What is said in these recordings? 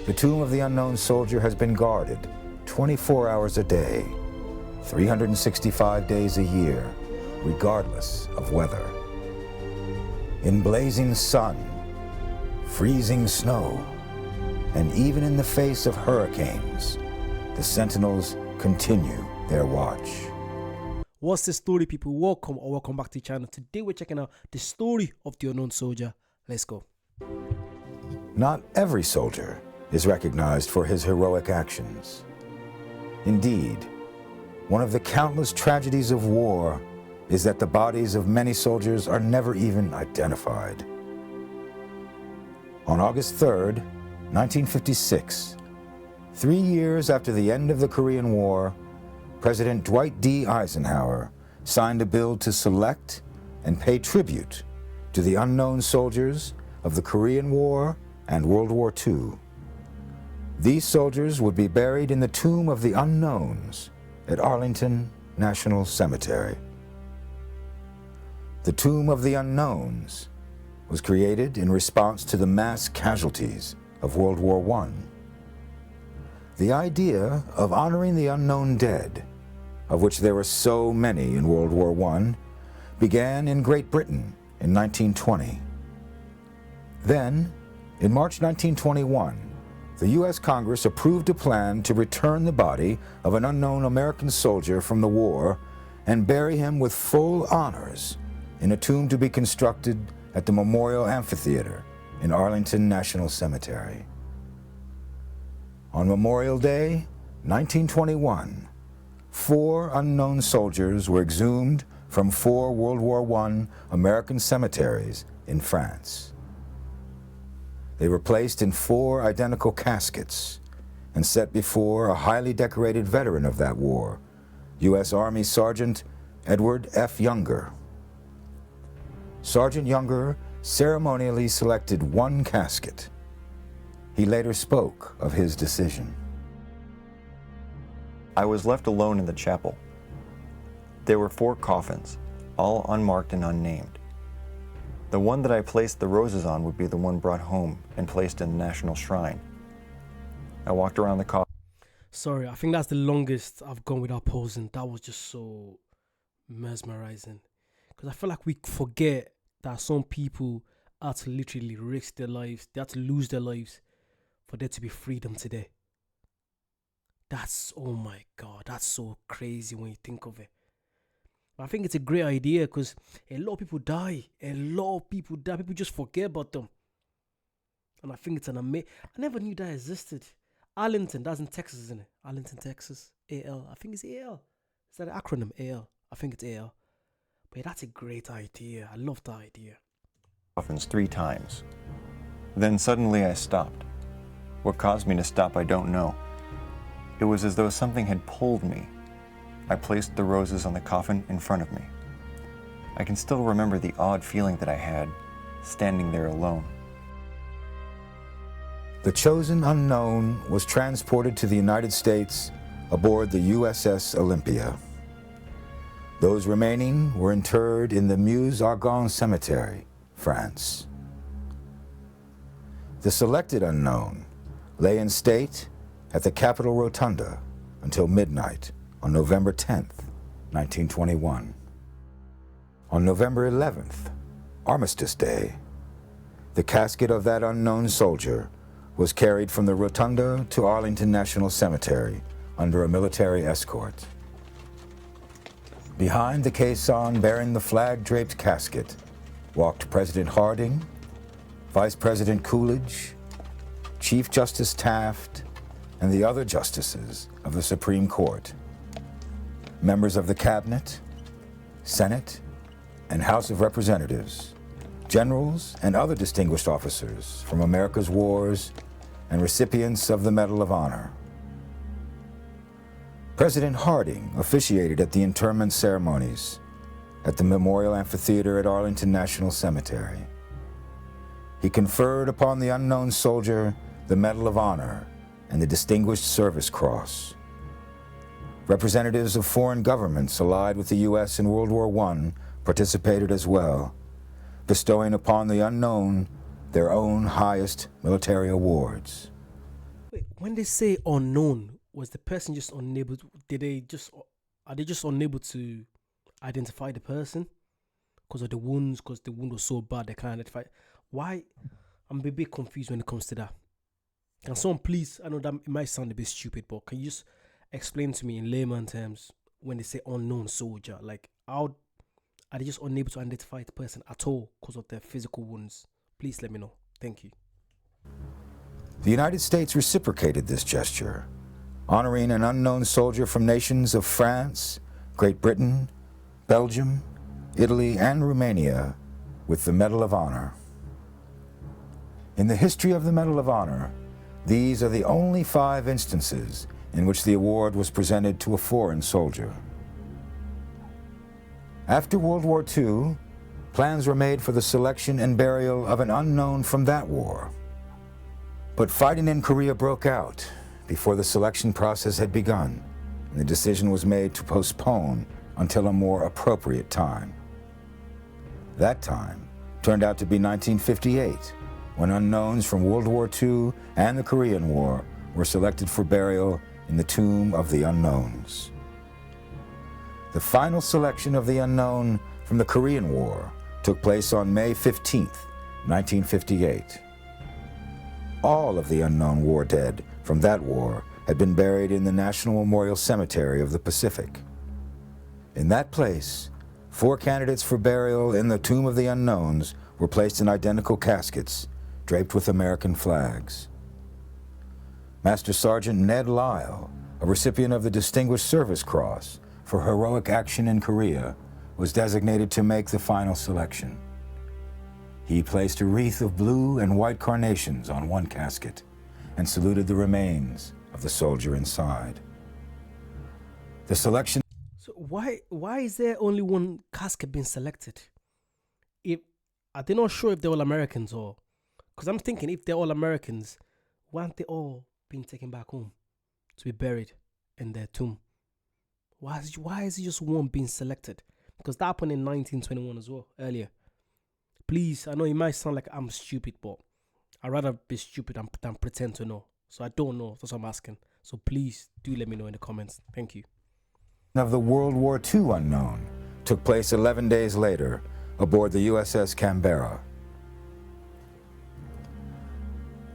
The tomb of the unknown soldier has been guarded 24 hours a day, 365 days a year, regardless of weather. In blazing sun, freezing snow, and even in the face of hurricanes, the sentinels continue their watch. What's the story, people? Welcome back to the channel. Today we're checking out the story of the unknown soldier. Let's go. Not every soldier is recognized for his heroic actions. Indeed, one of the countless tragedies of war is that the bodies of many soldiers are never even identified. On August 3rd, 1956, 3 years after the end of the Korean War, President Dwight D. Eisenhower signed a bill to select and pay tribute to the unknown soldiers of the Korean War and World War II. These soldiers would be buried in the Tomb of the Unknowns at Arlington National Cemetery. The Tomb of the Unknowns was created in response to the mass casualties of World War I. The idea of honoring the unknown dead, of which there were so many in World War I, began in Great Britain in 1920. Then, in March 1921, the U.S. Congress approved a plan to return the body of an unknown American soldier from the war and bury him with full honors in a tomb to be constructed at the Memorial Amphitheater in Arlington National Cemetery. On Memorial Day, 1921, 4 unknown soldiers were exhumed from 4 World War I American cemeteries in France. They were placed in 4 identical caskets and set before a highly decorated veteran of that war, U.S. Army Sergeant Edward F. Younger. Sergeant Younger ceremonially selected 1 casket. He later spoke of his decision. I was left alone in the chapel. There were 4 coffins, all unmarked and unnamed. The one that I placed the roses on would be the one brought home and placed in the National Shrine. I walked around the coffin. Sorry, I think that's the longest I've gone without pausing. That was just so mesmerizing. Because I feel like we forget that some people had to literally risk their lives, they had to lose their lives for there to be freedom today. That's, oh my God, that's so crazy when you think of it. I think it's a great idea because a lot of people die. A lot of people die. People just forget about them. And I think it's an amazing... I never knew that existed. Arlington, that's in Texas, isn't it? Arlington, Texas. AL. I think it's AL. Is that an acronym? AL. I think it's AL. But yeah, that's a great idea. I love that idea. Coffins 3 times. Then suddenly I stopped. What caused me to stop, I don't know. It was as though something had pulled me. I placed the roses on the coffin in front of me. I can still remember the odd feeling that I had, standing there alone. The chosen unknown was transported to the United States aboard the USS Olympia. Those remaining were interred in the Meuse-Argonne Cemetery, France. The selected unknown lay in state at the Capitol Rotunda until midnight on November 10th, 1921. On November 11th, Armistice Day, the casket of that unknown soldier was carried from the Rotunda to Arlington National Cemetery under a military escort. Behind the caisson bearing the flag-draped casket walked President Harding, Vice President Coolidge, Chief Justice Taft, and the other justices of the Supreme Court, members of the Cabinet, Senate, and House of Representatives, generals and other distinguished officers from America's wars, and recipients of the Medal of Honor. President Harding officiated at the interment ceremonies at the Memorial Amphitheater at Arlington National Cemetery. He conferred upon the unknown soldier the Medal of Honor and the Distinguished Service Cross. Representatives of foreign governments allied with the U.S. in World War I participated as well, bestowing upon the unknown their own highest military awards. when they say unknown, was the person just unable? Are they just unable to identify the person because of the wounds? Because the wound was so bad they can't identify. Why? I'm a bit confused when it comes to that. Can someone please? I know that it might sound a bit stupid, but can you just explain to me in layman terms when they say unknown soldier? Like, how are they just unable to identify the person at all because of their physical wounds? Please let me know. Thank you. The United States reciprocated this gesture, honoring an unknown soldier from nations of France, Great Britain, Belgium, Italy, and Romania with the Medal of Honor. In the history of the Medal of Honor, these are the only 5 instances in which the award was presented to a foreign soldier. After World War II, plans were made for the selection and burial of an unknown from that war. But fighting in Korea broke out before the selection process had begun, and the decision was made to postpone until a more appropriate time. That time turned out to be 1958, when unknowns from World War II and the Korean War were selected for burial in the Tomb of the Unknowns. The final selection of the unknown from the Korean War took place on May 15, 1958. All of the unknown war dead from that war had been buried in the National Memorial Cemetery of the Pacific. In that place, 4 candidates for burial in the Tomb of the Unknowns were placed in identical caskets, draped with American flags. Master Sergeant Ned Lyle, a recipient of the Distinguished Service Cross for heroic action in Korea, was designated to make the final selection. He placed a wreath of blue and white carnations on one casket and saluted the remains of the soldier inside. The selection... So why is there only one casket being selected? Are they not sure if they're all Americans or... Because I'm thinking if they're all Americans, why aren't they all being taken back home to be buried in their tomb? Why is it just one being selected? Because that happened in 1921 as well, earlier. Please, I know it might sound like I'm stupid, but I'd rather be stupid than pretend to know. So I don't know, that's what I'm asking. So please do let me know in the comments. Thank you. of the World War II unknown took place 11 days later aboard the USS Canberra.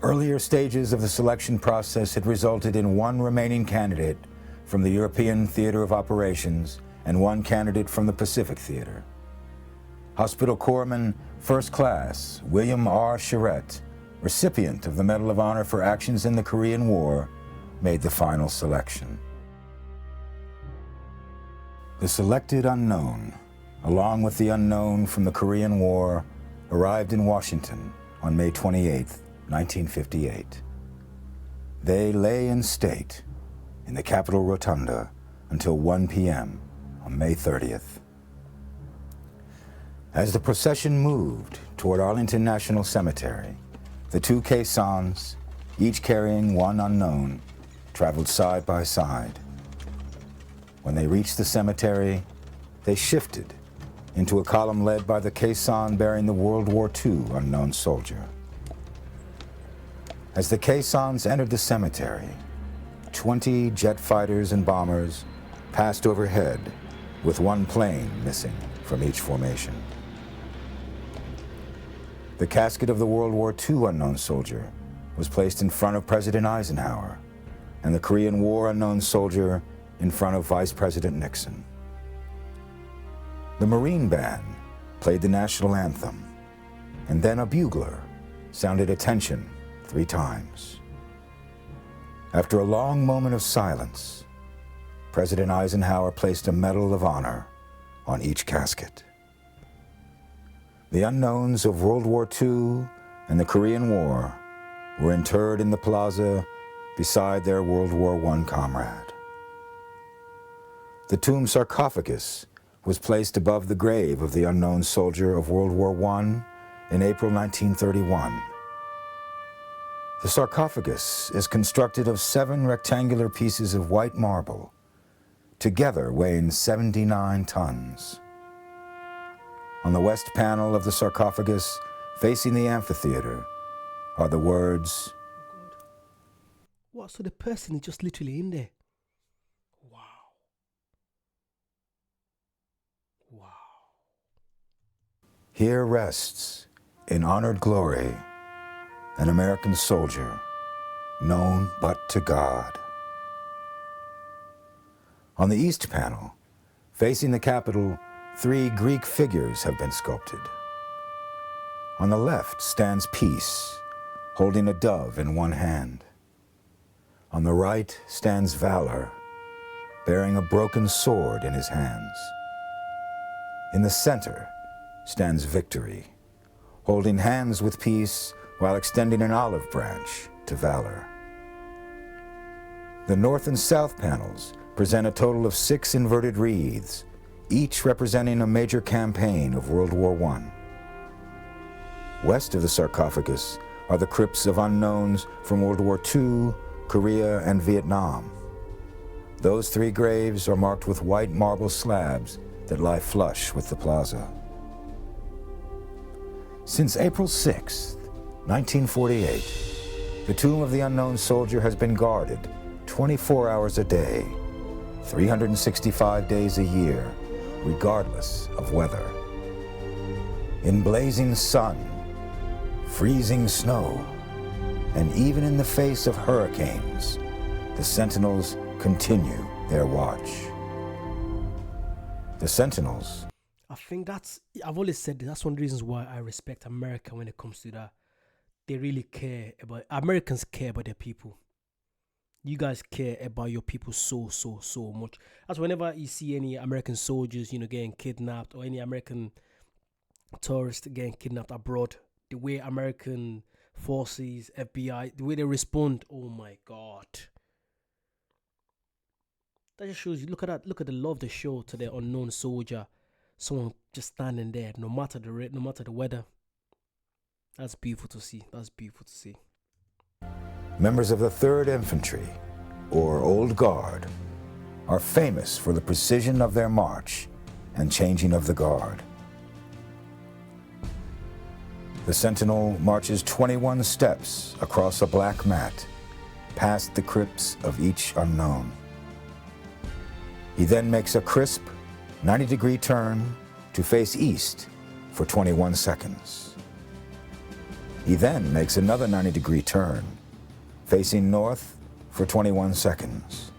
Earlier stages of the selection process had resulted in 1 remaining candidate from the European Theater of Operations and 1 candidate from the Pacific Theater. Hospital Corpsman First Class William R. Charette, recipient of the Medal of Honor for actions in the Korean War, made the final selection. The selected unknown, along with the unknown from the Korean War, arrived in Washington on May 28, 1958. They lay in state in the Capitol Rotunda until 1 p.m. on May 30th. As the procession moved toward Arlington National Cemetery, the 2 caissons, each carrying 1 unknown, traveled side by side. When they reached the cemetery, they shifted into a column led by the caisson bearing the World War II unknown soldier. As the caissons entered the cemetery, 20 jet fighters and bombers passed overhead, with 1 plane missing from each formation. The casket of the World War II unknown soldier was placed in front of President Eisenhower, and the Korean War unknown soldier in front of Vice President Nixon. The Marine Band played the national anthem, and then a bugler sounded attention 3 times. After a long moment of silence, President Eisenhower placed a Medal of Honor on each casket. The unknowns of World War II and the Korean War were interred in the plaza beside their World War I comrade. The tomb sarcophagus was placed above the grave of the unknown soldier of World War I in April 1931. The sarcophagus is constructed of 7 rectangular pieces of white marble, together weighing 79 tons. On the west panel of the sarcophagus, facing the amphitheater, are the words, What? So the person is just literally in there. Wow. Wow. Here rests, in honored glory, an American soldier known but to God. On the east panel, facing the Capitol, 3 Greek figures have been sculpted. On the left stands Peace, holding a dove in one hand. On the right stands Valor, bearing a broken sword in his hands. In the center stands Victory, holding hands with Peace while extending an olive branch to Valor. The north and south panels present a total of 6 inverted wreaths, each representing a major campaign of World War I. West of the sarcophagus are the crypts of unknowns from World War II, Korea, and Vietnam. Those 3 graves are marked with white marble slabs that lie flush with the plaza. Since April 6, 1948, the tomb of the unknown soldier has been guarded 24 hours a day, 365 days a year, regardless of weather. In blazing sun, freezing snow, and even in the face of hurricanes, the sentinels continue their watch. The sentinels. I think I've always said that's one of the reasons why I respect America when it comes to that. They really care about, Americans care about their people. You guys care about your people so much. That's whenever you see any American soldiers, getting kidnapped, or any American tourists getting kidnapped abroad, the way American forces, FBI, the way they respond, oh my God. That just shows you, look at the love they show to their unknown soldier. Someone just standing there, no matter the weather. That's beautiful to see. Members of the 3rd Infantry, or Old Guard, are famous for the precision of their march and changing of the guard. The sentinel marches 21 steps across a black mat, past the crypts of each unknown. He then makes a crisp 90-degree turn to face east for 21 seconds. He then makes another 90-degree turn, facing north for 21 seconds.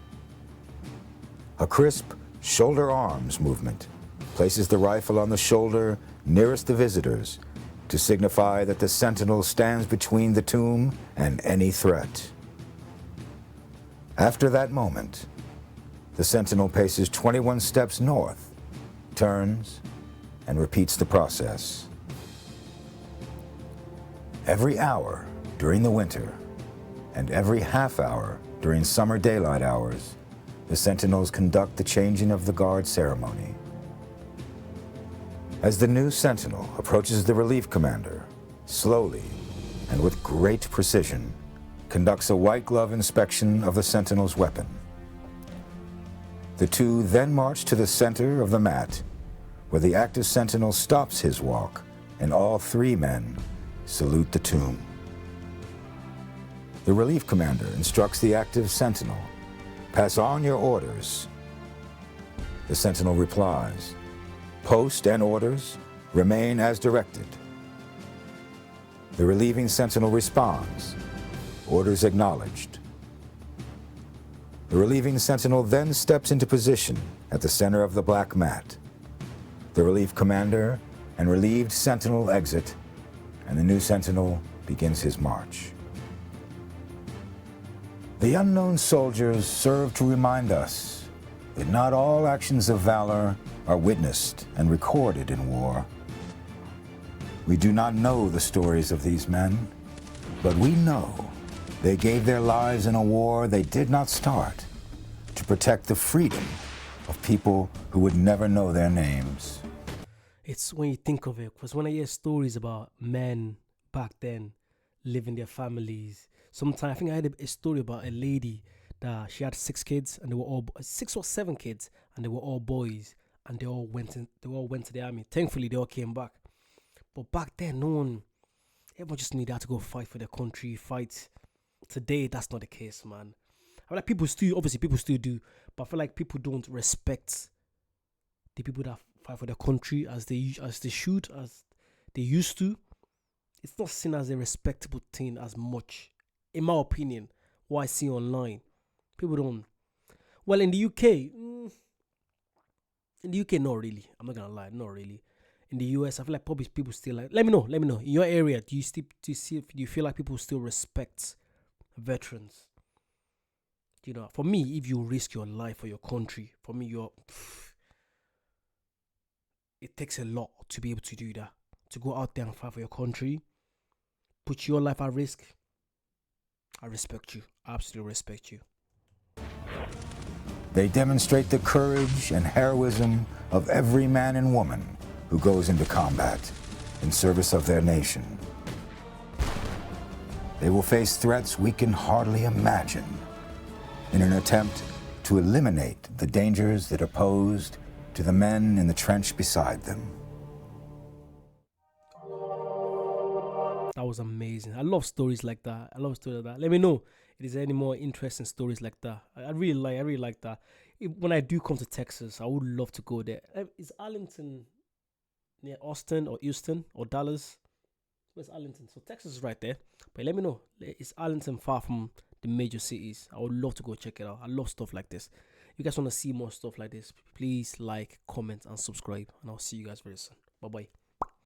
A crisp shoulder arms movement places the rifle on the shoulder nearest the visitors to signify that the sentinel stands between the tomb and any threat. After that moment, the sentinel paces 21 steps north, turns, and repeats the process. Every hour during the winter, and every half hour during summer daylight hours, the sentinels conduct the changing of the guard ceremony. As the new sentinel approaches the relief commander, slowly and with great precision, conducts a white glove inspection of the sentinel's weapon. The 2 then march to the center of the mat, where the active sentinel stops his walk, and all 3 men salute the tomb. The relief commander instructs the active sentinel, "Pass on your orders." The sentinel replies, "Post and orders remain as directed." The relieving sentinel responds, "Orders acknowledged." The relieving sentinel then steps into position at the center of the black mat. The relief commander and relieved sentinel exit, and the new sentinel begins his march. The unknown soldiers serve to remind us that not all actions of valor are witnessed and recorded in war. We do not know the stories of these men, but we know they gave their lives in a war they did not start to protect the freedom of people who would never know their names. It's when you think of it, because when I hear stories about men back then living their families, sometimes I think I heard a story about a lady that she had 6 kids, and they were all 6 or 7 kids, and they were all boys, and they all went to the army. Thankfully, they all came back. But back then, everyone just needed to go fight for their country, fight today that's not the case, man. I feel like people still do, but I feel like people don't respect the people that fight for their country as they should, as they used to. It's not seen as a respectable thing as much, in my opinion. What I see online, people don't. Well, in the UK, not really. I'm not gonna lie, not really. In the US, I feel like probably people still like. Let me know. In your area, do you feel like people still respect veterans? You know, for me, if you risk your life for your country, for me, it takes a lot to be able to do that. To go out there and fight for your country, put your life at risk. I respect you. I absolutely respect you. They demonstrate the courage and heroism of every man and woman who goes into combat in service of their nation. They will face threats we can hardly imagine in an attempt to eliminate the dangers that are posed to the men in the trench beside them. That was amazing. I love stories like that. Let me know if there's any more interesting stories like that. I really like that. When I do come to Texas, I would love to go there. Is Arlington near Austin or Houston or Dallas? Where's Arlington? So Texas is right there. But let me know. Is Arlington far from the major cities? I would love to go check it out. I love stuff like this. If you guys want to see more stuff like this, please like, comment, and subscribe. And I'll see you guys very soon. Bye-bye.